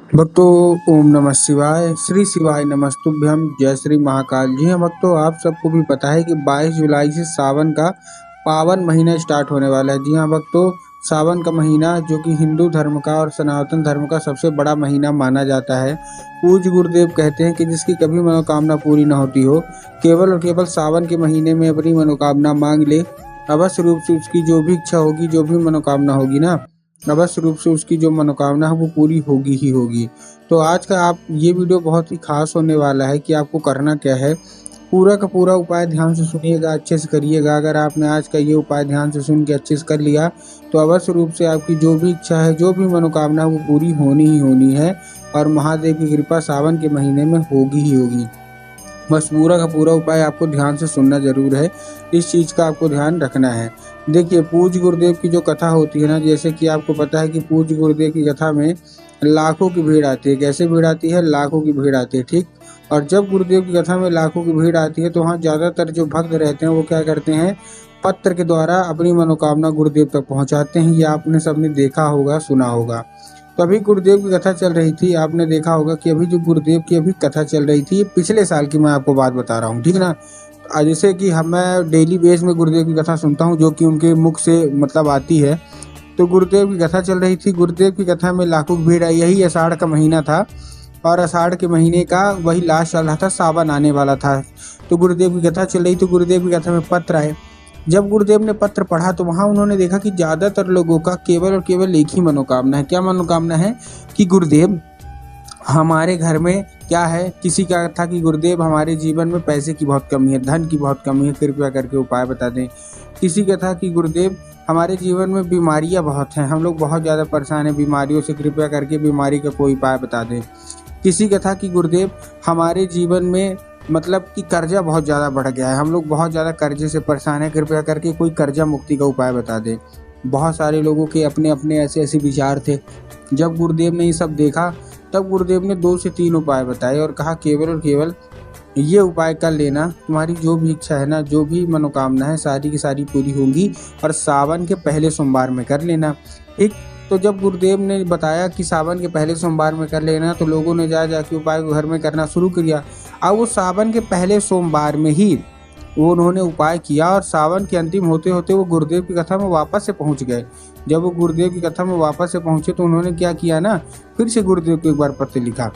भक्तों, ओम नमः शिवाय। श्री शिवाय नमस्तुभ्यम। जय श्री महाकाल। जी हाँ भक्तों, आप सबको भी पता है कि 22 जुलाई से सावन का पावन महीना स्टार्ट होने वाला है। जी हाँ भक्तों, सावन का महीना जो कि हिंदू धर्म का और सनातन धर्म का सबसे बड़ा महीना माना जाता है। पूज्य गुरुदेव कहते हैं कि जिसकी कभी मनोकामना पूरी न होती हो, केवल और केवल सावन के महीने में अपनी मनोकामना मांग ले, अवश्य रूप से उसकी जो भी इच्छा होगी, जो भी मनोकामना होगी ना, अवश्य रूप से उसकी जो मनोकामना है वो पूरी होगी ही होगी। तो आज का आप ये वीडियो बहुत ही खास होने वाला है कि आपको करना क्या है। पूरा का पूरा उपाय ध्यान से सुनिएगा, अच्छे से करिएगा। अगर आपने आज का ये उपाय ध्यान से सुन के अच्छे से कर लिया तो अवश्य रूप से आपकी जो भी इच्छा है, जो भी मनोकामना है वो पूरी होनी ही होनी है और महादेव की कृपा सावन के महीने में होगी ही होगी। बस पूरा का पूरा उपाय आपको ध्यान से सुनना जरूर है, इस चीज़ का आपको ध्यान रखना है। देखिए, पूज्य गुरुदेव की जो कथा होती है ना, जैसे कि आपको पता है कि पूज्य गुरुदेव की कथा में लाखों की भीड़ आती है। कैसे भीड़ आती है? लाखों की भीड़ आती है, ठीक। और जब गुरुदेव की कथा में लाखों की भीड़ आती है तो वहाँ ज़्यादातर जो भक्त रहते हैं वो क्या करते हैं, पत्र के द्वारा अपनी मनोकामना गुरुदेव तक पहुँचाते हैं। ये आपने सबने देखा होगा, सुना होगा। तो अभी गुरुदेव की कथा चल रही थी, आपने देखा होगा कि अभी जो गुरुदेव की अभी कथा चल रही थी, ये पिछले साल की मैं आपको बात बता रहा हूँ, ठीक ना। जैसे कि मैं डेली बेस में गुरुदेव की कथा सुनता हूँ, जो कि उनके मुख से मतलब आती है। तो गुरुदेव की कथा चल रही थी, गुरुदेव की कथा में लाखों की भीड़ आई। यही आषाढ़ का महीना था और आषाढ़ के महीने का वही लास्ट चल रहा था, सावन आने वाला था। तो गुरुदेव की कथा चल रही थी, गुरुदेव की कथा में पत्र आए। जब गुरुदेव ने पत्र पढ़ा तो वहाँ उन्होंने देखा कि ज़्यादातर लोगों का केवल और केवल एक ही मनोकामना है। क्या मनोकामना है? कि गुरुदेव हमारे घर में क्या है, किसी का था कि गुरुदेव हमारे जीवन में पैसे की बहुत कमी है, धन की बहुत कमी है, कृपया करके उपाय बता दें। किसी का था कि गुरुदेव हमारे जीवन में बीमारियां बहुत हैं, हम लोग बहुत ज़्यादा परेशान हैं बीमारियों से, कृपया करके बीमारी का कोई उपाय बता दें। किसी का था कि गुरुदेव हमारे जीवन में मतलब कि कर्जा बहुत ज़्यादा बढ़ गया है, हम लोग बहुत ज़्यादा कर्जे से परेशान हैं, कृपया करके कोई कर्जा मुक्ति का उपाय बता दें। बहुत सारे लोगों के अपने अपने ऐसे ऐसे विचार थे। जब गुरुदेव ने ये सब देखा तब गुरुदेव ने 2 से 3 उपाय बताए और कहा केवल और केवल ये उपाय कर लेना, तुम्हारी जो भी इच्छा है ना, जो भी मनोकामना है, सारी की सारी पूरी होंगी और सावन के पहले सोमवार में कर लेना, ठीक। तो जब गुरुदेव ने बताया कि सावन के पहले सोमवार में कर लेना, तो लोगों ने जाके उपाय को घर में करना शुरू किया। अब वो सावन के पहले सोमवार में ही वो उन्होंने उपाय किया और सावन के अंतिम होते होते वो गुरुदेव की कथा में वापस से पहुंच गए। जब वो गुरुदेव की कथा में वापस से पहुंचे तो उन्होंने क्या किया ना, फिर से गुरुदेव को एक बार पत्र लिखा।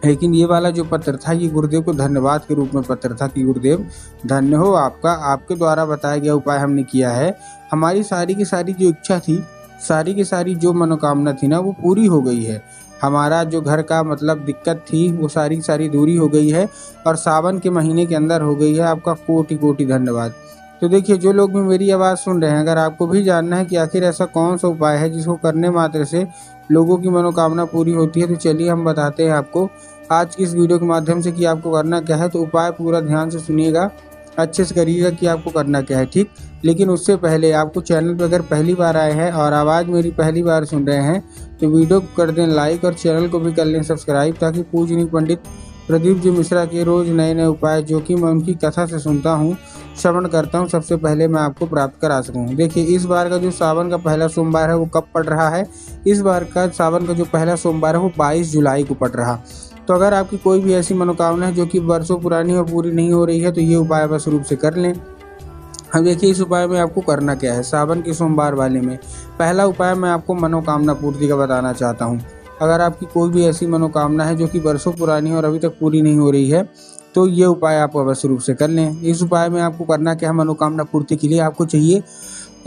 लेकिन ये वाला जो पत्र था, ये गुरुदेव को धन्यवाद के रूप में पत्र था कि गुरुदेव धन्य हो आपका, आपके द्वारा बताया गया उपाय हमने किया है। हमारी सारी की सारी जो इच्छा थी, सारी की सारी जो मनोकामना थी ना, वो पूरी हो गई है। हमारा जो घर का मतलब दिक्कत थी वो सारी की सारी दूरी हो गई है और सावन के महीने के अंदर हो गई है। आपका कोटि कोटि धन्यवाद। तो देखिए, जो लोग भी मेरी आवाज़ सुन रहे हैं, अगर आपको भी जानना है कि आखिर ऐसा कौन सा उपाय है जिसको करने मात्र से लोगों की मनोकामना पूरी होती है, तो चलिए हम बताते हैं आपको आज की इस वीडियो के माध्यम से कि आपको करना क्या है। तो उपाय पूरा ध्यान से सुनिएगा, अच्छे से करिएगा कि आपको करना क्या है, ठीक। लेकिन उससे पहले आपको चैनल पर अगर पहली बार आए हैं और आवाज़ मेरी पहली बार सुन रहे हैं तो वीडियो को कर दें लाइक और चैनल को भी कर लें सब्सक्राइब, ताकि पूजनीय पंडित प्रदीप जी मिश्रा के रोज़ नए नए उपाय जो कि मैं उनकी कथा से सुनता हूँ, श्रवण करता हूँ, सबसे पहले मैं आपको प्राप्त करा सकूँ। देखिए, इस बार का जो सावन का पहला सोमवार है वो कब पड़ रहा है? इस बार का सावन का जो पहला सोमवार है वो 22 जुलाई को पड़ रहा। तो अगर आपकी कोई भी ऐसी मनोकामना है जो कि वर्षों पुरानी और पूरी नहीं हो रही है तो ये उपाय अवश्य रूप से कर लें। अब देखिए, इस उपाय में आपको करना क्या है। सावन के सोमवार वाले में पहला उपाय मैं आपको मनोकामना पूर्ति का बताना चाहता हूँ। अगर आपकी कोई भी ऐसी मनोकामना है जो कि वर्षों पुरानी और अभी तक पूरी नहीं हो रही है तो ये उपाय आप अवश्य रूप से कर लें। इस उपाय में आपको करना क्या है, मनोकामना पूर्ति के लिए आपको चाहिए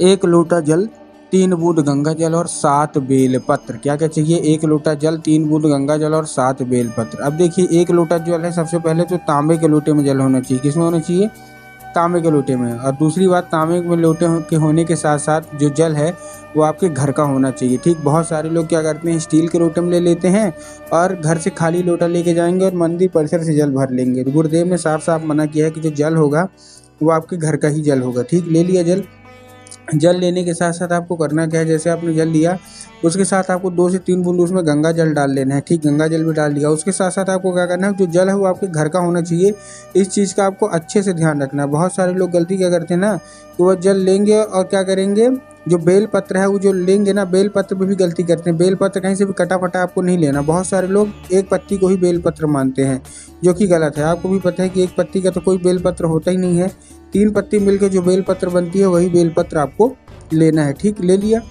1 लोटा जल, 3 बूंद गंगा जल और 7 बेलपत्र। क्या क्या चाहिए? 1 लोटा जल, 3 बूंद गंगा जल और 7 बेलपत्र। अब देखिए, 1 लोटा जल है, सबसे पहले तो तांबे के लोटे में जल होना चाहिए। किसमें होना चाहिए? तांबे के लोटे में। और दूसरी बात, तांबे में लोटे के होने के साथ साथ जो जल है वो आपके घर का होना चाहिए, ठीक। बहुत सारे लोग क्या करते हैं, स्टील के लोटे में ले लेते हैं और घर से खाली लोटा लेके जाएंगे और मंदिर परिसर से जल भर लेंगे। तो गुरुदेव ने साफ साफ मना किया है कि जो जल होगा वो आपके घर का ही जल होगा, ठीक। ले लिया जल, जल लेने के साथ साथ आपको करना क्या है, जैसे आपने जल लिया उसके साथ आपको 2 से 3 बूंद उसमें गंगा जल डाल लेना है। ठीक, गंगा जल भी डाल दिया। उसके साथ साथ आपको क्या करना है, जो जल है वो आपके घर का होना चाहिए। इस चीज़ का आपको अच्छे से ध्यान रखना है। बहुत सारे लोग गलती क्या करते हैं ना, कि वो जल लेंगे और क्या करेंगे, जो बेल पत्र है वो जो लेंगे ना, बेल पत्र पे भी गलती करते हैं। बेल पत्र कहीं से भी कटा फटा आपको नहीं लेना। बहुत सारे लोग एक पत्ती को ही बेल पत्र मानते हैं, जो कि गलत है। आपको भी पता है कि एक पत्ती का तो कोई बेल पत्र होता ही नहीं है। 3 पत्ती मिलकर जो बेल पत्र बनती है वही बेल पत्र आपको लेना है। ठीक, ले लिया।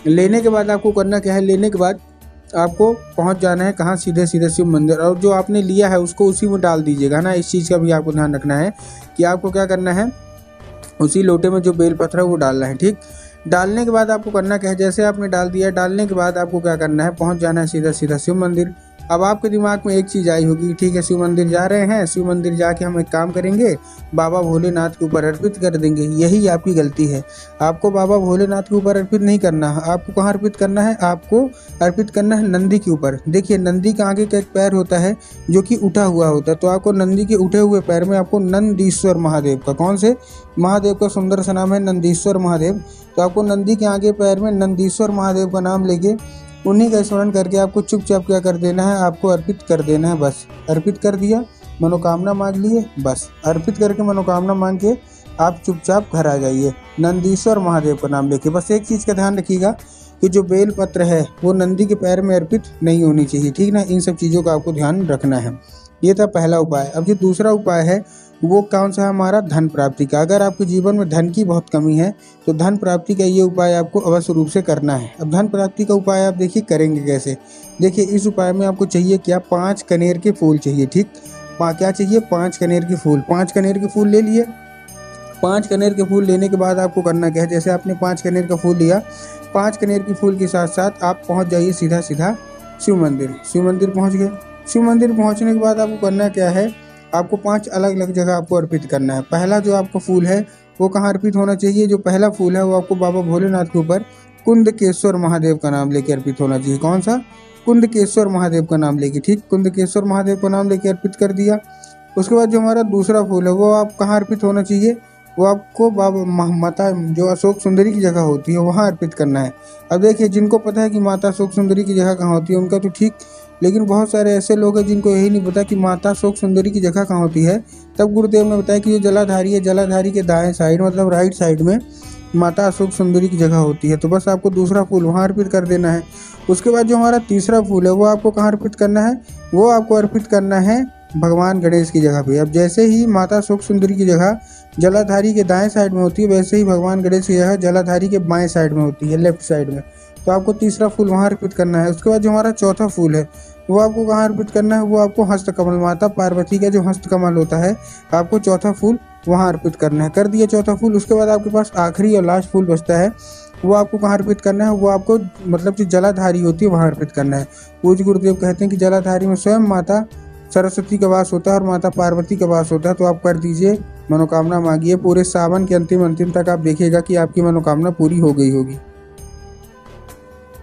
लेने के बाद आपको करना क्या है, लेने के बाद आपको पहुंच जाना है कहाँ, सीधे सीधे शिव मंदिर। और जो आपने लिया है उसको उसी में डाल दीजिएगा ना। इस चीज़ का भी आपको ध्यान रखना है कि आपको क्या करना है, उसी लोटे में जो बेल पत्र है वो डालना है। ठीक, डालने के बाद आपको करना क्या है, जैसे आपने डाल दिया, डालने के बाद आपको क्या करना है, पहुंच जाना है सीधा सीधा शिव मंदिर। अब आपके दिमाग में एक चीज़ आई होगी, ठीक है शिव मंदिर जा रहे हैं, शिव मंदिर जाके हम एक काम करेंगे, बाबा भोलेनाथ के ऊपर अर्पित कर देंगे। यही आपकी गलती है। आपको बाबा भोलेनाथ के ऊपर अर्पित नहीं करना है। आपको कहाँ अर्पित करना है, आपको अर्पित करना है नंदी के ऊपर। देखिए, नंदी का आगे का एक पैर होता है जो कि उठा हुआ होता है, तो आपको नंदी के उठे हुए पैर में आपको नंदीश्वर महादेव का, कौन से महादेव का सुंदर सा नाम है, नंदीश्वर महादेव। तो आपको नंदी के आगे पैर में नंदीश्वर महादेव का नाम लेके उन्हीं का स्मरण करके आपको चुपचाप क्या कर देना है, आपको अर्पित कर देना है। बस अर्पित कर दिया, मनोकामना मांग लिए, बस अर्पित करके मनोकामना मांग के आप चुपचाप घर आ जाइए, नंदीश्वर महादेव का नाम लेके। बस एक चीज़ का ध्यान रखिएगा कि जो बेल पत्र है वो नंदी के पैर में अर्पित नहीं होनी चाहिए। ठीक ना, इन सब चीज़ों का आपको ध्यान रखना है। ये था पहला उपाय। अब जो दूसरा उपाय है वो कौन सा है, हमारा धन प्राप्ति का। अगर आपके जीवन में धन की बहुत कमी है तो धन प्राप्ति का ये उपाय आपको अवश्य रूप से करना है। अब धन प्राप्ति का उपाय आप देखिए करेंगे कैसे। देखिए, इस उपाय में आपको चाहिए क्या, 5 कनेर के फूल चाहिए। ठीक, क्या चाहिए, 5 कनेर के फूल। 5 कनेर के फूल ले लिए। 5 कनेर के फूल लेने के बाद आपको करना क्या है, जैसे आपने 5 कनेर का फूल लिया, 5 कनेर के फूल के साथ साथ आप पहुँच जाइए सीधा सीधा शिव मंदिर। शिव मंदिर पहुँच गए। शिव मंदिर पहुँचने के बाद आपको करना क्या है, आपको 5 अलग अलग जगह आपको अर्पित करना है। पहला जो आपका फूल है वो कहाँ अर्पित होना चाहिए, जो पहला फूल है वो आपको बाबा भोलेनाथ के ऊपर कुंदकेश्वर महादेव का नाम लेके अर्पित होना चाहिए। कौन सा, कुंदकेश्वर महादेव का नाम लेके। ठीक, कुंदकेश्वर महादेव का नाम लेके अर्पित कर दिया। उसके बाद जो हमारा दूसरा फूल है वो आप कहाँ अर्पित होना चाहिए, वो आपको बाबा माता जो अशोक सुंदरी की जगह होती है वहाँ अर्पित करना है। अब देखिए, जिनको पता है कि माता अशोक सुंदरी की जगह कहाँ होती है उनका तो ठीक, लेकिन बहुत सारे ऐसे लोग हैं जिनको यही नहीं पता कि माता अशोक सुंदरी की जगह कहाँ होती है। तब गुरुदेव ने बताया कि जो जलाधारी है, जलाधारी के दाएं साइड मतलब राइट साइड में माता अशोक सुंदरी की जगह होती है। तो बस आपको दूसरा फूल वहाँ अर्पित कर देना है। उसके बाद जो हमारा तीसरा फूल है वो आपको कहाँ अर्पित करना है, वो आपको अर्पित करना है भगवान गणेश की जगह पे। अब जैसे ही माता अशोक सुंदरी की जगह जलाधारी के दाएं साइड में होती है, वैसे ही भगवान गणेश की जगह जलाधारी के बाएं साइड में होती है, लेफ्ट साइड में। तो आपको तीसरा फूल वहाँ अर्पित करना है। उसके बाद जो हमारा चौथा फूल है वो आपको कहाँ अर्पित करना है, वो आपको हस्तकमल, माता पार्वती का जो हस्तकमल होता है, आपको चौथा फूल वहाँ अर्पित करना है। कर दिया चौथा फूल। उसके बाद आपके पास आखिरी और लास्ट फूल बचता है, वो आपको कहाँ अर्पित करना है, वो आपको मतलब जो जलाधारी होती है वहाँ अर्पित करना है। पूज्य गुरुदेव कहते हैं कि जलाधारी में स्वयं माता सरस्वती का वास होता है और माता पार्वती का वास होता है। तो आप कर दीजिए, मनोकामना मांगिए। पूरे सावन के अंतिम तक आप देखिएगा कि आपकी मनोकामना पूरी हो गई होगी।